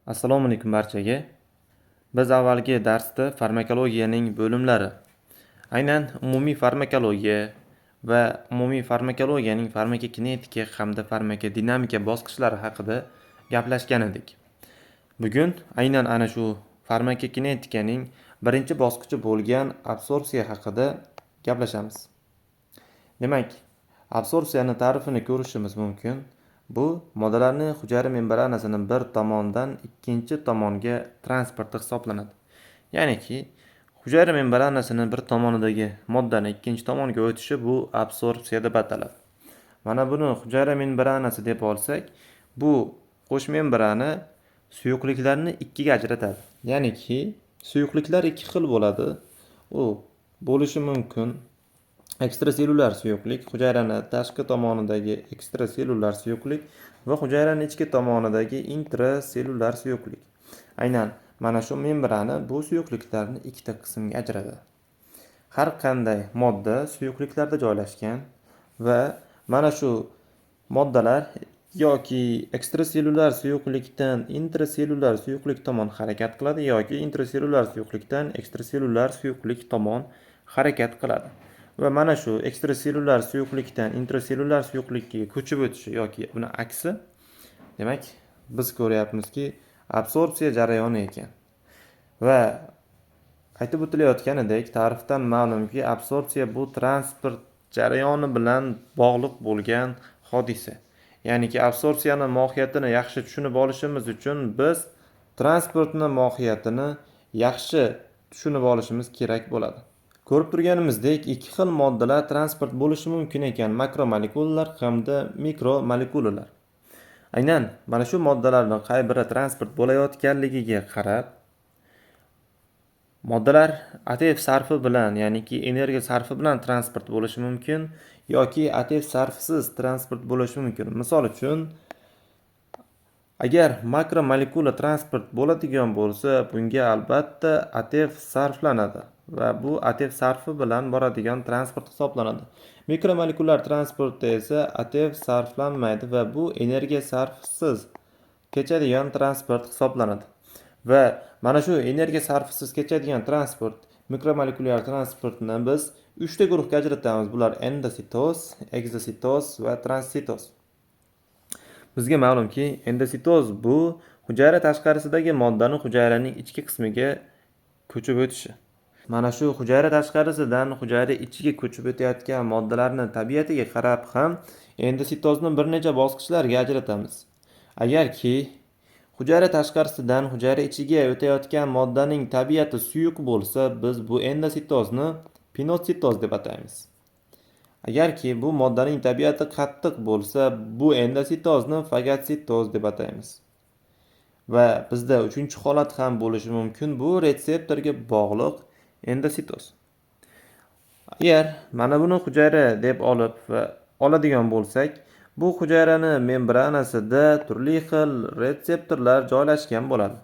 Assalomu alaykum barchaga. Biz avvalgi darsda farmakologiyaning bo'limlari, aynan umumiy farmakologiya va umumiy farmakologiyaning farmakokinetika hamda farmakodinamika bosqichlari haqida gaplashgan edik. Bugun aynan ana shu farmakokinetikaning birinchi bosqichi bo'lgan absorpsiya haqida gaplashamiz. Demak, absorpsiyani ta'rifini ko'rishimiz mumkin. Bu moddalarni hujayra membranasining bir tomondan ikkinchi tomonga transporti hisoblanadi. Ya'niki, hujayra membranasining bir tomonidagi moddani ikkinchi tomonga o'tishi bu absorpsiya deb ataladi. Mana buni hujayra membranasi deb olsak, bu qo'sh membrana suyuqliklarni ikkiga ajratadi. Ya'niki, suyuqliklar ikki xil bo'ladi. U bo'lishi mumkin ekstrasellyular suyuqlik, hujayraning tashqi tomonidagi ekstrasellyular suyuqlik va hujayraning ichki tomonidagi intrasellyular suyuqlik. Aynan mana shu membrana bu suyuqliklarni ikkita qismga ajratadi. Har qanday modda suyuqliklarda joylashgan va mana shu moddalar yoki ekstrasellyular suyuqlikdan intrasellyular suyuqlik tomon harakat qiladi yoki intrasellyular suyuqlikdan ekstrasellyular suyuqlik tomon harakat qiladi. Va mana shu ekstrasellyular suyuqlikdan intrasellyular suyuqlikka ko'chib o'tishi yoki buni aksi, demak, biz ko'ryapmizki, absorpsiya jarayoni ekan. Va aytib o'tilayotganidek, ta'rifdan ma'lumki, absorpsiya bu transport jarayoni bilan bog'liq bo'lgan hodisa. Ya'niki, absorpsiyaning mohiyatini yaxshi tushunib olishimiz uchun biz transportning mohiyatini yaxshi tushunib olishimiz kerak bo'ladi. Ko'rib turganimizdek, ikki xil moddalar transport bo'lishi mumkin ekan: makromolekulalar hamda mikromolekulalar. Aynan mana shu moddalarning qay biri transport bo'layotganligiga qarab, moddalar ATF sarfi bilan, ya'niki energiya sarfi bilan transport bo'lishi mumkin yoki ATF sarfisiz transport bo'lishi mumkin. Misol uchun, agar makromolekula transport bo'ladigan bo'lsa, bunga albatta ATF sarflanadi va bu ATF sarfi bilan boradigan transport hisoblanadi. Mikromolekular transportda esa ATF sarflanmaydi va bu energiya sarfisiz kechadigan transport hisoblanadi. Va mana shu energiya sarfisiz kechadigan transport, mikromolekulyar transportni biz 3 ta guruhga ajratamiz. Bular endositoz, egzositoz va transsitoz. Bizga ma'lumki, endositoz bu hujayra tashqarisidagi moddani hujayraning ichki qismiga ko'chib o'tishi. Mana shu hujayra tashqarisidan hujayra ichiga ko'chib o'tayotgan moddalarning tabiatiga qarab ham endositozni bir necha bosqichlarga ajratamiz. Agarki hujayra tashqarisidan hujayra ichiga o'tayotgan moddaning tabiati suyuq bo'lsa, biz bu endositozni pinositoz deb ataymiz. Agarki bu moddaning tabiati qattiq bo'lsa, bu endositozni fagotsitoz deb ataymiz. Va bizda uchinchi holat ham bo'lishi mumkin, bu retseptorga bog'liq endositoz. Agar mana buni hujayra deb olib va oladigan bo'lsak, bu hujayraning membranasida turli xil retseptorlar joylashgan bo'ladi.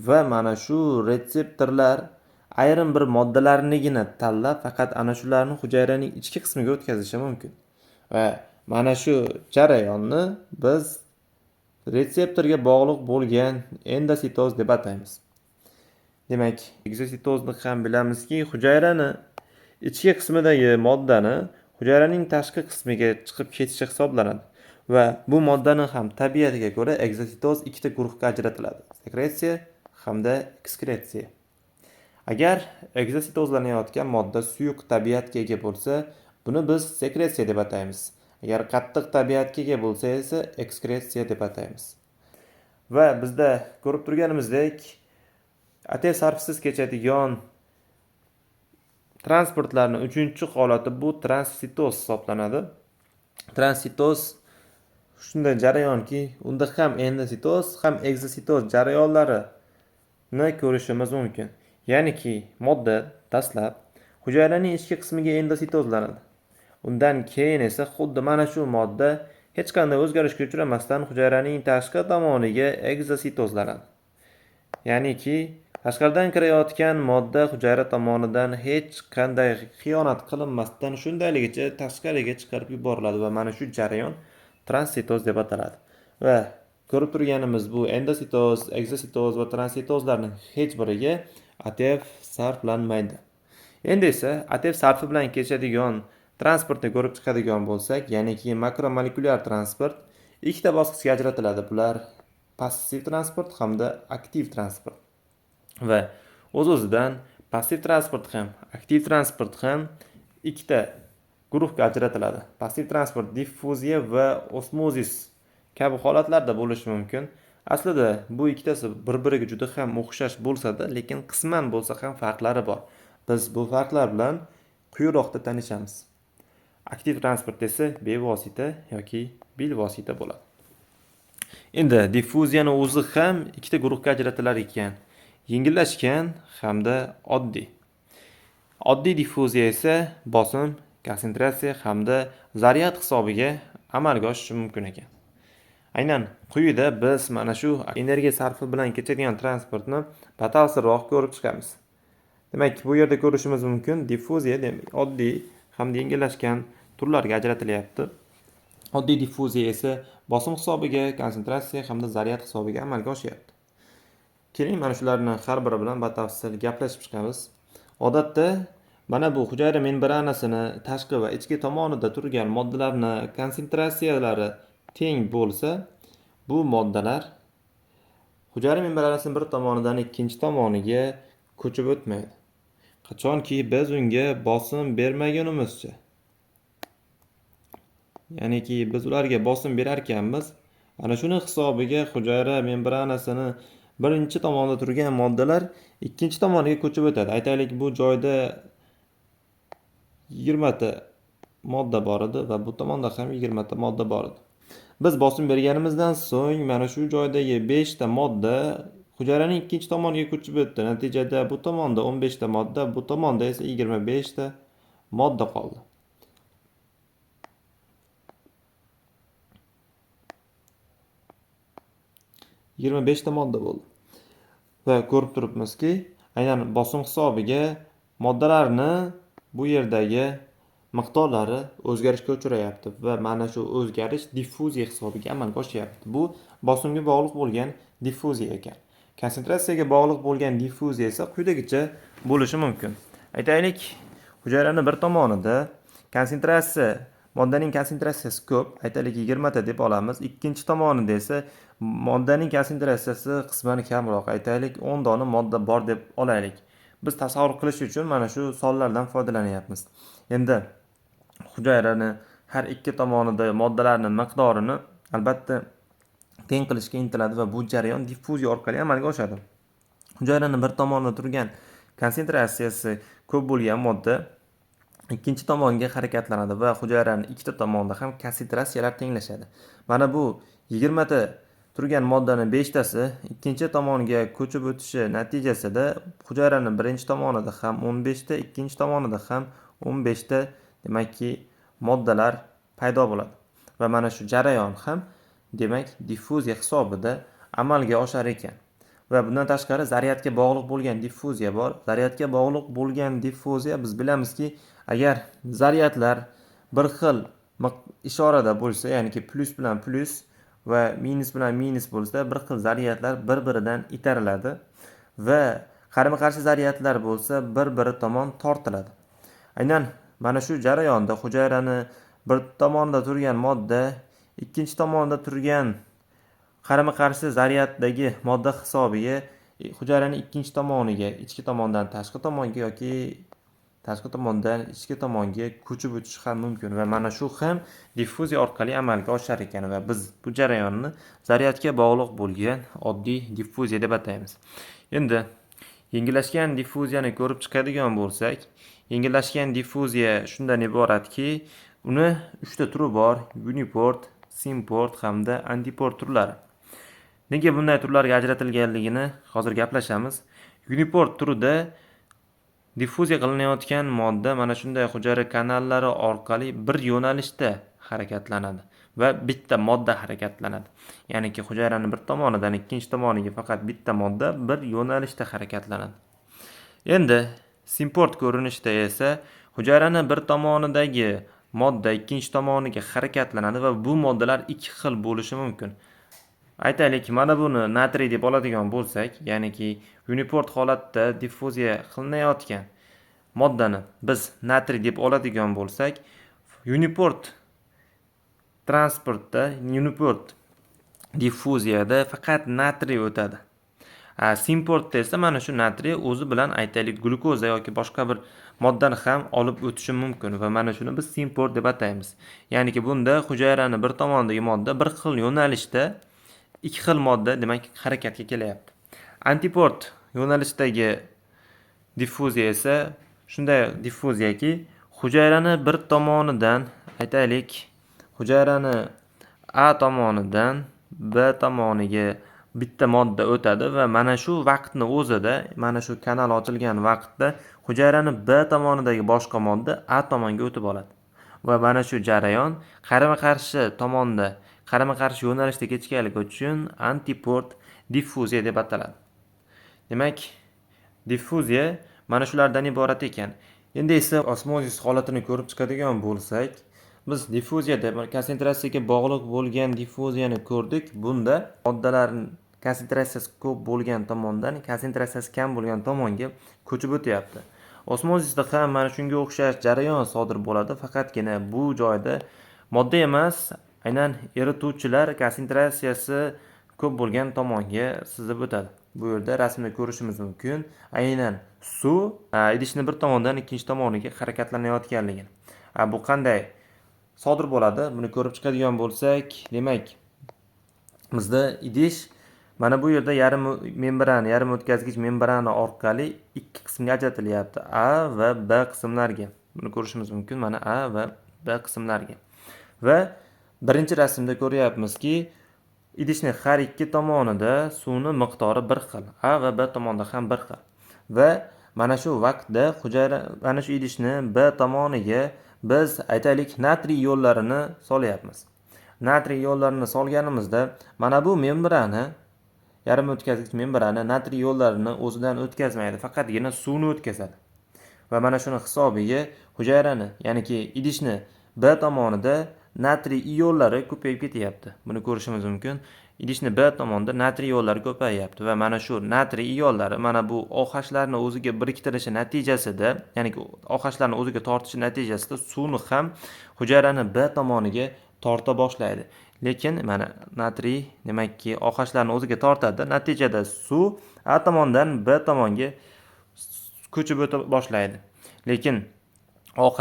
Va mana shu retseptorlar ayrim bir moddalarnigina tanlab, faqat ana shularni hujayraning ichki qismiga o'tkazishi mumkin. Va mana shu jarayonni biz retseptorga bog'liq bo'lgan endositoz deb ataymiz. Demak, egzositozni ham bilamizki, hujayraning ichki qismidagi moddani hujayraning tashqi qismiga chiqib ketishi hisoblanadi. Va bu moddaning ham tabiatiga ko'ra egzositoz ikkita guruhga ajratiladi: sekretsiya hamda ekskretsiya. Agar egzositozlanayotgan modda suyuq tabiatga ega bo'lsa, buni biz sekretsiya deb ataymiz. Agar qattiq tabiatga ega bo'lsa esa ekskretsiya deb ataymiz. Va bizda ko'rib turganimizdek, ATF sarfisiz kechadigan transportlarning uchinchi holati bu transsitoz hisoblanadi. Transsitoz shunday jarayonki, unda ham endositoz ham egzositoz jarayonlarini ko'rishimiz mumkin. Ya'niki, modda dastlab hujayraning ichki qismiga endositozlanadi. Undan keyin esa xuddi mana shu modda hech qanday o'zgarishga uchramasdan hujayraning tashqi tomoniga egzositozlanadi. Ya'niki, tashqaridan kirayotgan modda hujayra tomonidan hech qanday xiyonat qilinmasdan shundayligicha tashqariga chiqarib yuboriladi va mana shu jarayon transsitoz deb ataladi. Va ko'rib turganimiz bu endositoz, egzositoz va transsitozlarning hech biriga ATF sarflanmaydi. Endi esa ATF sarfi bilan kechadigan transportni ko'rib chiqadigan bo'lsak, ya'niki makromolekulyar transport ikkita bosqichga ajratiladi. Bular passiv transport hamda aktiv transport. Va o'z-o'zidan passiv transport ham, aktiv transport ham ikkita guruhga ajratiladi. Passiv transport diffuziya va osmozis kabi holatlarda bo'lishi mumkin. Aslida bu ikkitasi bir-biriga juda ham o'xshash bo'lsa-da, lekin qisman bo'lsa ham farqlari bor. Biz bu farqlar bilan quyiroqda tanishamiz. Aktiv transport esa bevosita yoki bilvosita bo'ladi. Endi diffuziyani o'zi ham ikkita guruhga ajratilar ekan. Yengillashgan hamda oddiy. Oddiy diffuziya esa bosim, konsentratsiya hamda zaryad hisobiga amalga oshishi mumkin ekan. Aynan quyida biz mana shu energiya sarfi bilan kechadigan transportni batafsilroq ko'rib chiqamiz. Demak, bu yerda ko'rishimiz mumkin, diffuziya oddiy hamda yengillashgan turlarga ajratilyapti. Oddiy diffuziya esa bosim hisobiga, konsentratsiya hamda zaryad hisobiga amalga oshyapti. Keling, mana shularni har biri bilan batafsil gaplashib chiqamiz. Odatda mana bu hujayra membranasini tashqi va ichki tomonida turgan moddalarni konsentratsiyalari teng bo'lsa, bu moddalar hujayra membranasining bir tomonidan ikkinchi tomoniga ko'chib o'tmaydi. Qachonki biz unga bosim bermagunimizcha. Ya'niki biz ularga bosim berar ekanmiz, ana shuni hisobiga hujayra membranasini birinchi tomonda turgan moddalar ikkinchi tomoniga ko'chib o'tadi. Aytaylik, bu joyda 20 ta modda bor edi va bu tomonda ham 20 ta modda bor edi. Biz bosim berganimizdan so'ng mana shu joydagi 5 ta modda hujayraning ikkinchi tomoniga ko'chib o'tdi. Natijada bu tomonda 15 ta modda, bu tomonda esa 25 ta modda qoldi. ta modda bo'ldi. Va ko'rib turibmizki, aynan bosim hisobiga moddalarni bu yerdagi miqdorlari o'zgarishga uchrayapti va mana shu o'zgarish diffuziya hisobiga amalga oshyapti. Bu bosimga bog'liq bo'lgan diffuziya ekan. Konsentratsiyaga bog'liq bo'lgan diffuziya esa quyidagicha bo'lishi mumkin. Aytaylik, hujayraning bir tomonida moddaning konsentratsiyasi ko'p, aytaylik 20 ta deb olamiz. Ikkinchi tomonida esa moddaning konsentratsiyasi qisman kamroq, aytaylik 10 dona modda bor deb olaylik. Biz tasavvur qilish uchun mana shu sonlardan foydalanyapmiz. Endi hujayrani har ikki tomonida moddalarning miqdorini albatta teng qilishga intiladi va bu jarayon diffuziya orqali amalga oshadi. Hujayraning bir tomonida turgan konsentratsiyasi ko'p bo'lgan modda ikkinchi tomonga harakatlanadi va hujayraning ikkita tomonida ham konsentratsiyalar tenglashadi. Mana bu 20 ta turgan moddaning 5 tasi ikkinchi tomoniga ko'chib o'tishi natijasida hujayraning birinchi tomonida ham 15 ta, ikkinchi tomonida ham 15 ta, demakki moddalar paydo bo'ladi. Va mana shu jarayon ham demak diffuziya hisobida amalga oshar ekan. Va bundan tashqari zaryadga bog'liq bo'lgan diffuziya bor. Zaryadga bog'liq bo'lgan diffuziya, biz bilamizki, agar zaryadlar bir xil ishorada bo'lsa, ya'niki plus bilan plus va minus bilan minus bo'lsa, bir xil zaryadlar bir-biridan itariladi va qarama-qarshi zaryadlar bo'lsa, bir-biri tomon tortiladi. Aynan mana shu jarayonda hujayrani bir tomonda turgan modda ikkinchi tomonda turgan qarama-qarshi zaryaddagi modda hisobiga hujayraning ikkinchi tomoniga, ichki tomondan tashqi tomonga yoki tashqi tomondan ichki tomonga ko'chib o'tishi ham mumkin va mana shu ham diffuziya orqali amalga oshar ekan va biz bu jarayonni zaryadga bog'liq bo'lgan oddiy diffuziya deb ataymiz. Endi yengillashgan diffuziyani ko'rib chiqadigan bo'lsak, yengillashgan diffuziya shundan iboratki, uni 3 ta turi bor: uniport, simport hamda antiport turlari. Nega bunday turlarga ajratilganligini hozir gaplashamiz. Uniport turida diffuziya qilinayotgan modda mana shunday hujayra kanallari orqali bir yo'nalishda harakatlanadi va bitta modda harakatlanadi. Ya'niki hujayraning bir tomonidan ikkinchi tomoniga faqat bitta modda bir yo'nalishda harakatlanadi. Endi simport ko'rinishda esa hujayraning bir tomonidagi modda ikkinchi tomoniga harakatlanadi va bu moddalar ikki xil bo'lishi mumkin. Aytaylik, mana buni natriy deb oladigan bo'lsak, ya'niki uniport holatda diffuziya qilinayotgan moddani biz natriy deb oladigan bo'lsak, uniport transportda, uniport diffuziyada faqat natriy o'tadi. Simportda esa mana shu natriy o'zi bilan aytaylik glukoza yoki boshqa bir moddani ham olib o'tishi mumkin va mana shuni biz simport deb ataymiz. Ya'niki bunda hujayrani bir tomonidagi modda bir xil yo'nalishda ikki xil modda demak harakatga kelyapti. Antiport yo'nalishdagi diffuziya esa shunday diffuziyaki hujayrani bir tomonidan aytaylik hujayrani A tomonidan B tomoniga bitta modda o'tadi va mana shu vaqtni o'zida, mana shu kanal ochilgan vaqtda hujayrani B tomonidagi boshqa modda A tomonga o'tib oladi. Va mana shu jarayon qarama-qarshi tomonda, qarama-qarshi yo'nalishda kechganligi uchun antiport diffuziya deb ataladi. Demak, diffuziya mana shulardan iborat ekan. Endi esa osmozis holatini ko'rib chiqadigan bo'lsak, biz diffuziyada konsentratsiyaga bog'liq bo'lgan diffuziyani ko'rdik. Bunda moddalarning konsentratsiyasi ko'p bo'lgan tomondan konsentratsiyasi kam bo'lgan tomonga ko'chib o'tyapti. Osmozisda ham mana shunga o'xshash jarayon sodir bo'ladi, faqatgina bu joyda modda emas, aynan erituvchilar konsentratsiyasi ko'p bo'lgan tomonga sizib o'tadi. Bu yerda rasmda ko'rishimiz mumkin. Aynan suv idishni bir tomondan ikkinchi tomoniga harakatlanayotganligini. Bu qanday sodir bo'ladi? Buni ko'rib chiqadigan bo'lsak, demak, bizda idish mana bu yerda yarim o'tkazgich membrana orqali ikki qismga ajratilyapti. A va B qismlarga. Buni ko'rishimiz mumkin mana A va B qismlarga. Va birinchi rasmda ko'ryapmizki, idishning har ikki tomonida suvning miqdori bir xil. A va B tomonda ham bir xil. Va mana shu vaqtda mana shu idishni B tomoniga biz aytaylik natriy yo'llarini solyapmiz. Natriy yo'llarini solganimizda mana bu membrana, yarim o'tkazgich membrana natriy yo'llarini o'zidan o'tkazmaydi, faqatgina suvni o'tkazadi. Va mana shuni hisobiga hujayrani, ya'niki idishni B tomonida natriy iollari ko'payib ketyapti. Buni ko'rishimiz mumkin. Idishni B tomonida natriy iollari ko'payyapti va mana shu natriy iollari mana bu OH-larni o'ziga biriktirishi natijasida, ya'ni OH-larni o'ziga tortishi natijasida suvni ham hujayrani B tomoniga torta boshlaydi. Lekin mana natriy demakki OH-larni o'ziga tortadi. Natijada suv A tomondan B tomonga ko'chib o'ta boshlaydi. Lekin OH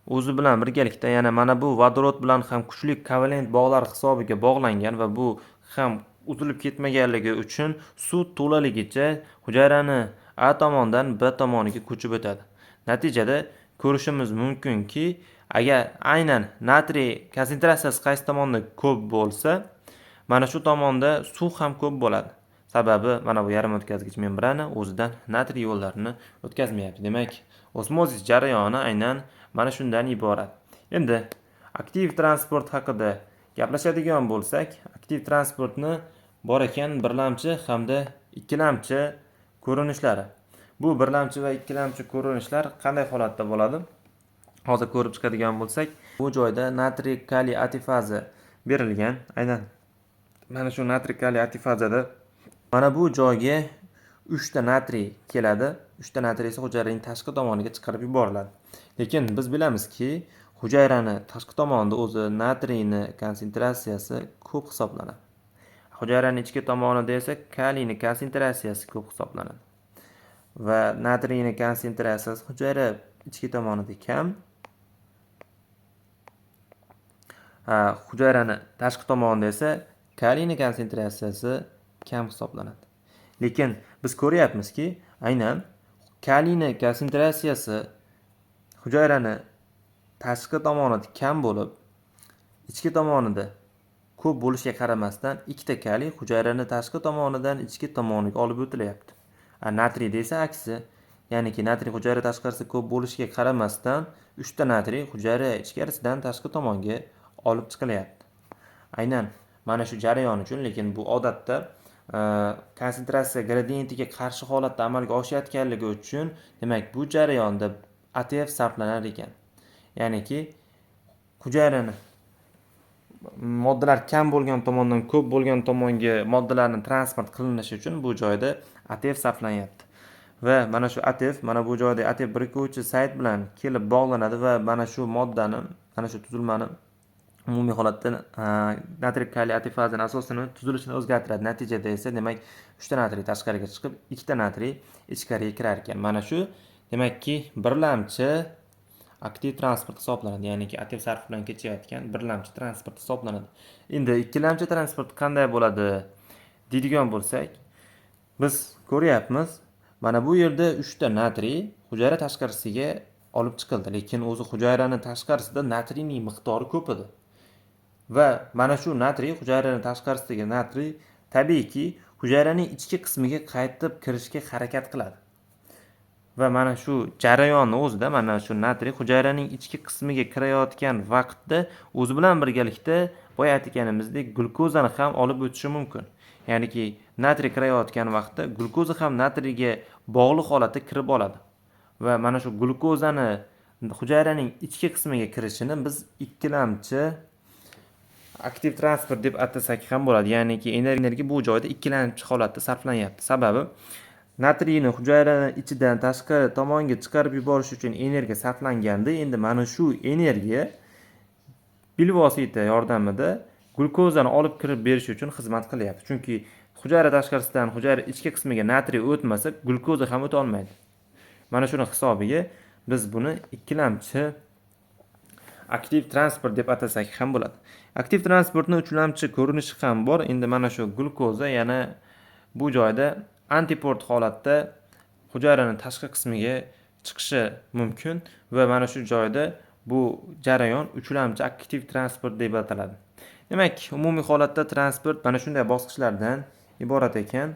o'zi bilan birgalikda yana mana bu vodorod bilan ham kuchli kovalent bog'lar hisobiga bog'langan va bu ham uzilib ketmaganligi uchun suv to'laligicha hujayrani A tomondan B tomoniga ko'chib o'tadi. Natijada ko'rishimiz mumkinki, agar aynan natriy konsentratsiyasi qaysi tomonda ko'p bo'lsa, mana shu tomonda suv ham ko'p bo'ladi. Sababi mana bu yarim o'tkazgich membrana o'zidan natriy yo'llarini o'tkazmayapti. Demak, osmozis jarayoni aynan mana shundan iborat. Endi aktiv transport haqida gaplashadigan bo'lsak, aktiv transportni bor ekan birlamchi hamda ikkilamchi ko'rinishlari. Bu birlamchi va ikkilamchi ko'rinishlar qanday holatda bo'ladi? Hozir ko'rib chiqadigan bo'lsak, bu joyda natriy kaliy atifazi berilgan. Aynan mana shu natriy kaliy atifazada mana bu joyga 3 ta natriy keladi. 3 ta natriy esa hujayraning tashqi tomoniga chiqarib yuboriladi. Lekin biz bilamizki, hujayrani tashqi tomonida o'zi natriyni konsentratsiyasi ko'p hisoblanadi. Hujayraning ichki tomonida esa kaliyning konsentratsiyasi ko'p hisoblanadi. Va natriyning konsentratsiyasi hujayra ichki tomonida kam. Hujayrani tashqi tomonida esa kaliyning konsentratsiyasi kam hisoblanadi. Lekin biz ko'ryapmizki, aynan kaliyning konsentratsiyasi hujayrani tashqi tomonida kam bo'lib, ichki tomonida ko'p bo'lishiga qaramasdan, ikkita kaliy hujayrani tashqi tomonidan ichki tomoniga olib o'tilyapti. Natriyda esa aksi, ya'niki natriy hujayra tashqarisida ko'p bo'lishiga qaramasdan, 3 ta natriy hujayra ichkarisidan tashqi tomonga olib chiqilyapti. Aynan mana shu jarayon uchun, lekin bu odatda konsentratsiya gradiyentiga qarshi holatda amalga oshayotganligi uchun, demak bu jarayonda ATF sarflanar ekan. Ya'niki hujayrani moddalar kam bo'lgan tomondan ko'p bo'lgan tomonga moddalarni transport qilinishi uchun bu joyda ATF sarflanyapti. Va mana shu ATF, mana bu joyda ATF birikuvchi sayt bilan kelib bog'lanadi va mana shu moddani, mana shu tuzilmani umumiy holatda natriy kaliy ATFazani asosini tuzilishini o'zgartiradi. Natijada esa demak 3 ta natriy tashqariga chiqib, 2 ta natriy ichkariga kirar ekan. Mana shu demakki birlamchi aktiv transport hisoblanadi. Ya'niki ATF sarfi bilan kechayotgan birlamchi transport hisoblanadi. Endi ikkilamchi transport qanday bo'ladi deydigan bo'lsak, biz ko'ryapmiz, mana bu yerda 3 ta natriy hujayra tashqarisiga olib chiqildi, lekin o'zi hujayraning tashqarisida natriyning miqdori ko'p edi. Va mana shu natriy, hujayraning tashqarisidagi natriy tabiiyki hujayraning ichki qismiga qaytib kirishga harakat qiladi. Va mana shu jarayonni o'zida mana shu natriy hujayraning ichki qismiga kirayotgan vaqtda o'zi bilan birgalikda boya aytganimizdek glukozani ham olib o'tishi mumkin. Ya'niki natriy kirayotgan vaqtda glukoza ham natriyga bog'liq holatda kirib oladi. Va mana shu glukozani hujayraning ichki qismiga kirishini biz ikkilamchi aktiv transport deb atasak ham bo'ladi. Ya'niki energiya bu joyda ikkilamchi holatda sarflanyapti. Sababi natriyni hujayraning ichidan tashqari tomonga chiqarib yuborish uchun energiya sarflanganda, endi mana shu energiya bilvosita yordamida glukozani olib kirib berish uchun xizmat qilyapti. Chunki hujayra tashqarisidan hujayra ichki qismiga natriy o'tmasa, glukoza ham o'ta olmaydi. Mana shuni hisobiga biz buni ikkilamchi aktiv transport deb atasak ham bo'ladi. Aktiv transportning uchlamchi ko'rinishi ham bor. Endi mana shu glukoza yana bu joyda antiport holatda hujayraning tashqi qismiga chiqishi mumkin va mana shu joyda bu jarayon uchlamchi aktiv transport deb ataladi. Demak, umumiy holatda transport mana shunday bosqichlardan iborat ekan.